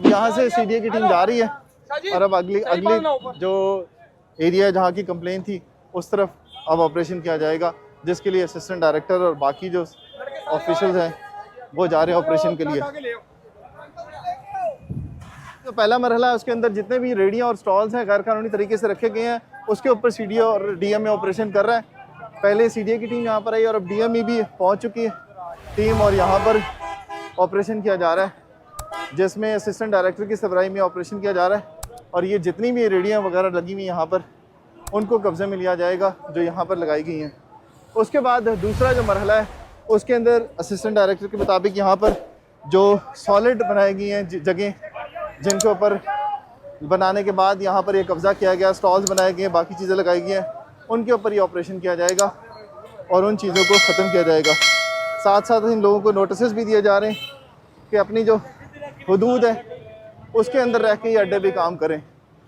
अब यहाँ से सीडीए की टीम जा रही है और अब अगली जो एरिया जहाँ की कंप्लेन थी उस तरफ अब ऑपरेशन किया जाएगा, जिसके लिए असिस्टेंट डायरेक्टर और बाकी जो ऑफिशियल्स हैं वो जा रहे हैं ऑपरेशन के लिए। तो पहला मरहला है, उसके अंदर जितने भी रेडियाँ और स्टॉल्स हैं गैर कानूनी तरीके से रखे गए हैं, उसके ऊपर सीडीए और डीएमए ऑपरेशन कर रहा है। पहले सीडीए की टीम यहाँ पर आई और अब डीएमई भी पहुँच चुकी है टीम, और यहाँ पर ऑपरेशन किया जा रहा है, जिसमें असिस्टेंट डायरेक्टर की सरबराही में ऑपरेशन किया जा रहा है। और ये जितनी भी रेडियाँ वगैरह लगी हुई यहाँ पर उनको कब्जे में लिया जाएगा जो यहाँ पर लगाई गई हैं। उसके बाद दूसरा जो मरहला है उसके अंदर असिस्टेंट डायरेक्टर के मुताबिक यहाँ पर जो सॉलिड बनाई गई हैं जगह, जिनके ऊपर बनाने के बाद यहाँ पर ये कब्ज़ा किया गया, स्टॉल्स बनाए गए, बाकी चीज़ें लगाई गई हैं, उनके ऊपर ये ऑपरेशन किया जाएगा और उन चीज़ों को ख़त्म किया जाएगा। साथ साथ इन लोगों को नोटिस भी दिए जा रहे हैं कि अपनी जो हदूद है उसके अंदर रह के ये अड्डे भी काम करें।